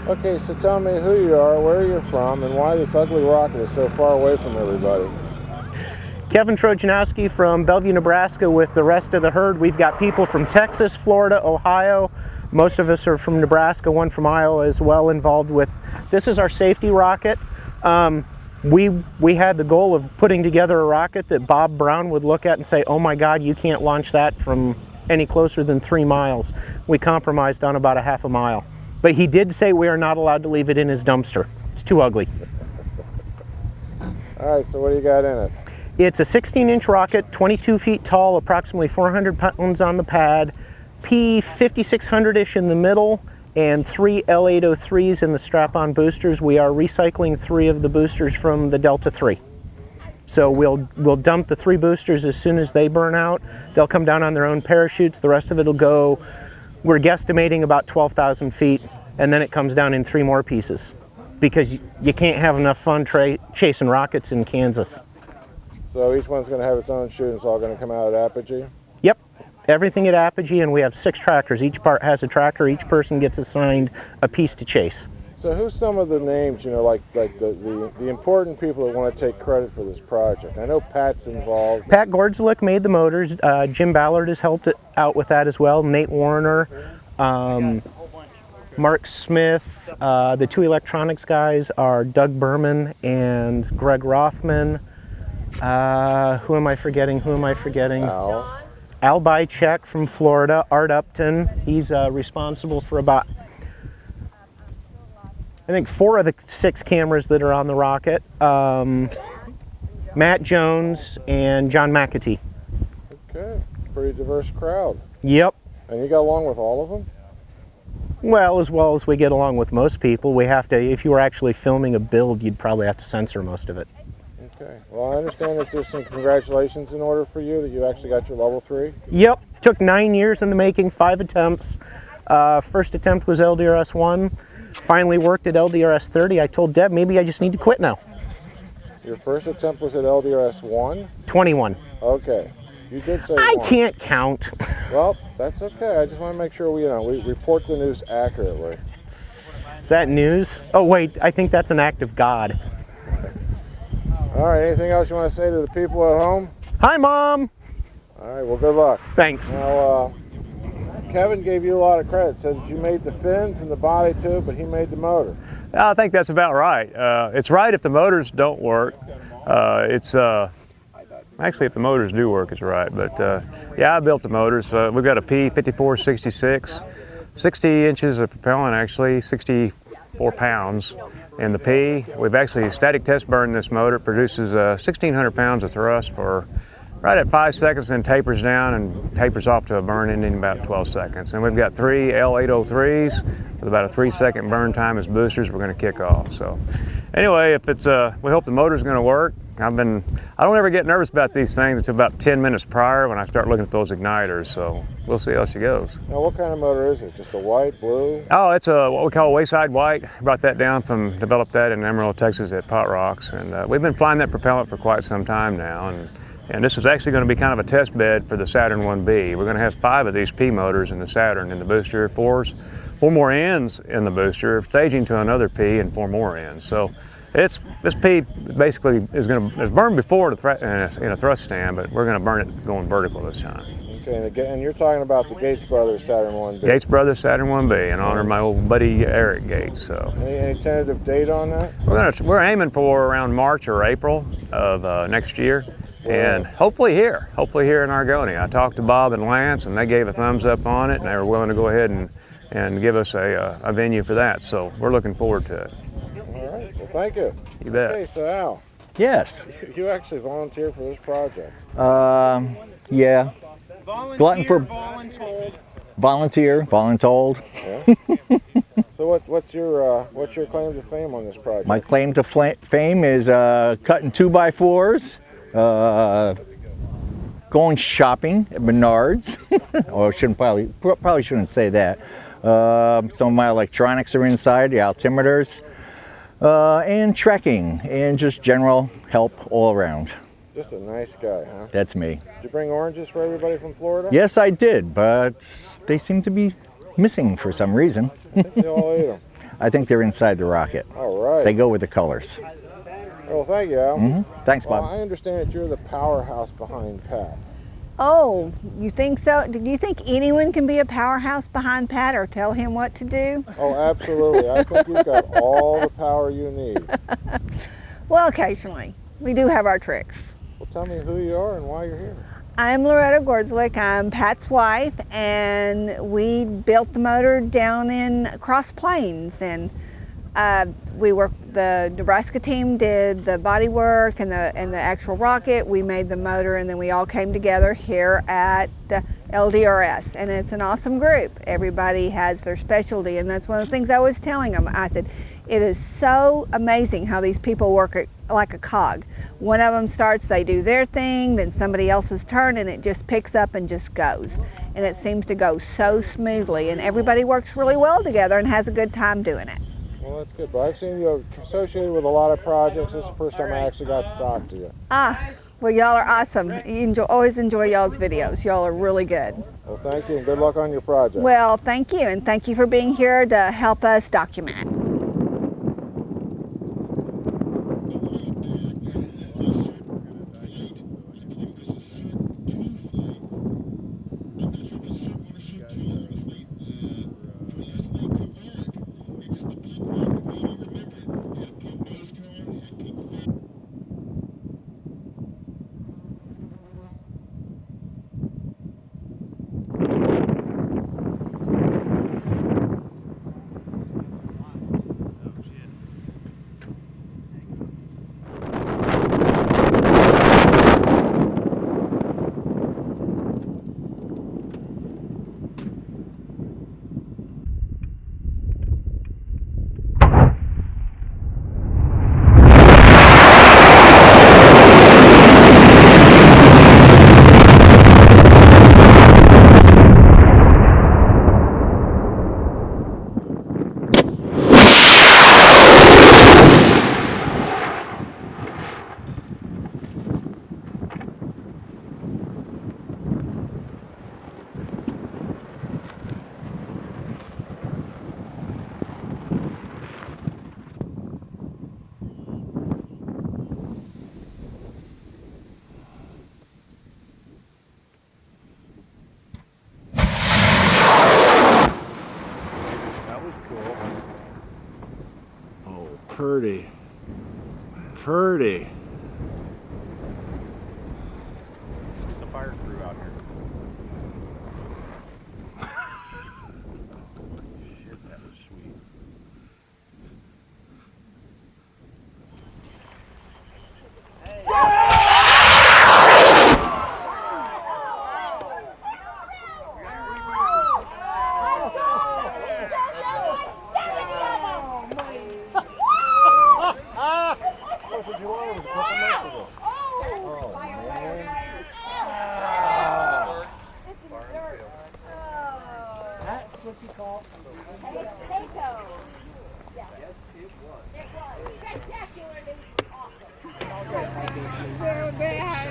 Okay, so tell me who you are, where you're from, and why this ugly rocket is so far away from everybody. Kevin Trojanowski from Bellevue, Nebraska with the rest of the herd. We've got people from Texas, Florida, Ohio. Most of us are from Nebraska, one from Iowa as well involved with. This is our safety rocket. We had the goal of putting together a rocket that Bob Brown would look at and say, oh my God, you can't launch that from any closer than 3 miles. We compromised on about a half a mile. But he did say we are not allowed to leave it in his dumpster. It's too ugly. All right, so what do you got in it? It's a 16-inch rocket, 22 feet tall, approximately 400 pounds on the pad, P5600-ish in the middle, and 3 L803s in the strap-on boosters. We are recycling 3 of the boosters from the Delta III. So we'll dump the 3 boosters as soon as they burn out. They'll come down on their own parachutes. The rest of it will go, we're guesstimating about 12,000 feet, and then it comes down in 3 more pieces because you can't have enough fun chasing rockets in Kansas. So each one's going to have its own chute and it's all going to come out at apogee? Yep, everything at apogee, and we have 6 trackers. Each part has a tracker. Each person gets assigned a piece to chase. So who's some of the names, you know, like the important people that want to take credit for this project? I know Pat's involved. Pat Gordzlik made the motors. Jim Ballard has helped out with that as well. Nate Warner, Mark Smith. The 2 electronics guys are Doug Berman and Greg Rothman. Who am I forgetting? Al Bychek from Florida. Art Upton. He's responsible for about, I think, 4 of the 6 cameras that are on the rocket. Matt Jones and John McAtee. Okay, pretty diverse crowd. Yep. And you got along with all of them? Well as we get along with most people. We have to, if you were actually filming a build, you'd probably have to censor most of it. Okay. Well, I understand that there's some congratulations in order for you, that you actually got your level 3. Yep. Took 9 years in the making, 5 attempts. First attempt was LDRS 1. Finally worked at LDRS 30. I told Deb, maybe I just need to quit now. Your first attempt was at LDRS 1? 21. Okay. You did say I 1. can't count. Well, that's okay. I just want to make sure we report the news accurately. Is that news? Oh wait, I think that's an act of God. All right, anything else you want to say to the people at home? Hi, Mom! All right, well, good luck. Thanks. Now, Kevin gave you a lot of credit. Said that you made the fins and the body too, but he made the motor. I think that's about right. It's right if the motors don't work. Actually, if the motors do work, it's right. But yeah, I built the motors. We've got a P5466, 60 inches of propellant, actually, 64 pounds. And the P, we've actually static test burned this motor. It produces 1,600 pounds of thrust for right at 5 seconds, then tapers down and tapers off to a burn ending in about 12 seconds. And we've got 3 L803s with about a 3-second burn time as boosters. We're going to kick off. So anyway, if it's, we hope the motor's going to work. I don't ever get nervous about these things until about 10 minutes prior when I start looking at those igniters. So we'll see how she goes. Now, what kind of motor is it? Just a white, blue? Oh, it's a what we call a wayside white. Brought that down developed that in Amarillo, Texas at Pot Rocks. And we've been flying that propellant for quite some time now. And this is actually going to be kind of a test bed for the Saturn 1B. We're going to have 5 of these P motors in the Saturn in the booster, 4 more ends in the booster, staging to another P and 4 more ends. So this P basically is burned before in a thrust stand, but we're going to burn it going vertical this time. Okay, and you're talking about the Gates Brothers Saturn 1B. Gates Brothers Saturn 1B in honor of my old buddy Eric Gates. So any tentative date on that? We're aiming for around March or April of next year. And hopefully here in Argonia. I talked to Bob and Lance, and they gave a thumbs up on it, and they were willing to go ahead and give us a venue for that. So we're looking forward to it. All right. Well, thank you. You bet. Okay, so Al. Yes. You actually volunteered for this project. Yeah. Volunteer, voluntold. Yeah. So what's your claim to fame on this project? My claim to fame is cutting 2x4s. Going shopping at Menards. Or probably shouldn't say that. Some of my electronics are inside, the altimeters, and trekking, and just general help all around. Just a nice guy, huh? That's me. Did you bring oranges for everybody from Florida? Yes, I did, but they seem to be missing for some reason. I think they all ate them. I think they're inside the rocket. All right. They go with the colors. Well, thank you, Al. Thanks, Well, Bob. I understand that you're the powerhouse behind Pat. Oh, you think so? Do you think anyone can be a powerhouse behind Pat or tell him what to do? Oh, absolutely. I think you've got all the power you need. Well, occasionally. We do have our tricks. Well, tell me who you are and why you're here. I'm Loretta Gordzlick. I'm Pat's wife, and we built the motor down in Cross Plains. And the Nebraska team did the body work and the actual rocket. We made the motor, and then we all came together here at LDRS. And it's an awesome group. Everybody has their specialty, and that's one of the things I was telling them. I said, it is so amazing how these people work like a cog. One of them starts, they do their thing, then somebody else's turn, and it just picks up and just goes. And it seems to go so smoothly, and everybody works really well together and has a good time doing it. Well, that's good. But I've seen you associated with a lot of projects. This is the first time I actually got to talk to you. Well, y'all are awesome. Always enjoy y'all's videos. Y'all are really good. Well, thank you, and good luck on your project. Well, thank you, and thank you for being here to help us document. Pretty. Pretty. The fire crew out here. Shit, that was sweet.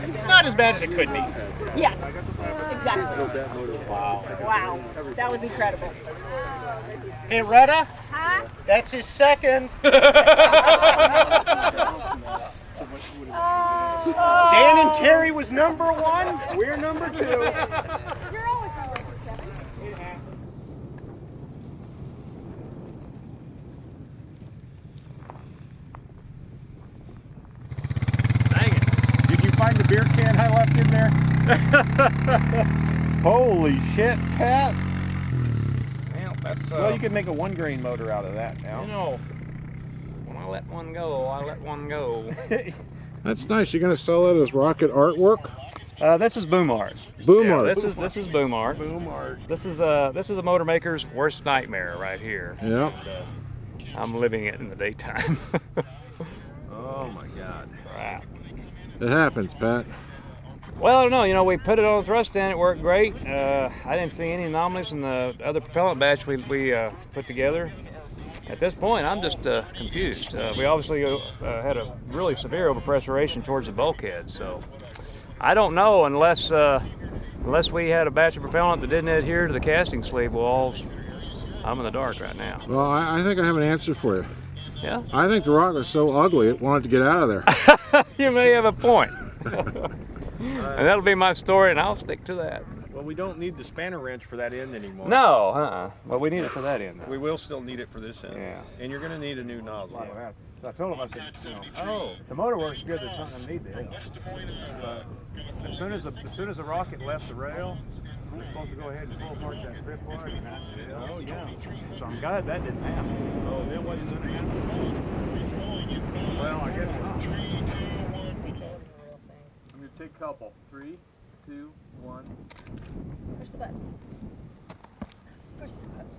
It's not as bad as it could be. Yes, exactly. Wow, that was incredible. Hey, Retta, Huh? that's his second. Dan and Terry was number 1. We're number 2. You're always number 7. Dang it. Did you find the beer can I left in there? Holy shit, Pat. Well, that's, Well, you could make a 1-grain motor out of that now. you know, when I let one go, I let one go. That's nice. You're going to sell that as rocket artwork? This is boom art. Boom Yeah, art. This is boom art. Boom art. This is a motor maker's worst nightmare right here. Yeah. I'm living it in the daytime. Oh my God. Right. It happens, Pat. Well, I don't know. You know, we put it on the thrust stand. It worked great. I didn't see any anomalies in the other propellant batch we put together. At this point, I'm just confused. We obviously had a really severe overpressurization towards the bulkhead, so I don't know unless we had a batch of propellant that didn't adhere to the casting sleeve walls. I'm in the dark right now. Well, I think I have an answer for you. Yeah? I think the rock was so ugly it wanted to get out of there. You may have a point. And that'll be my story, and I'll stick to that. Well, we don't need the spanner wrench for that end anymore. No, but we need it for that end. We will still need it for this end. Yeah. And you're going to need a new nozzle. So I told him, I said, you know, oh, the motor works good. There's something I need there. But as soon as the rocket left the rail, we're supposed to go ahead and pull apart that strip bar. Oh yeah. So I'm glad that didn't happen. Oh, then what is going to happen? Well, I guess not. I'm going to take a couple. 3, 2, 1. Push the button. Push the button.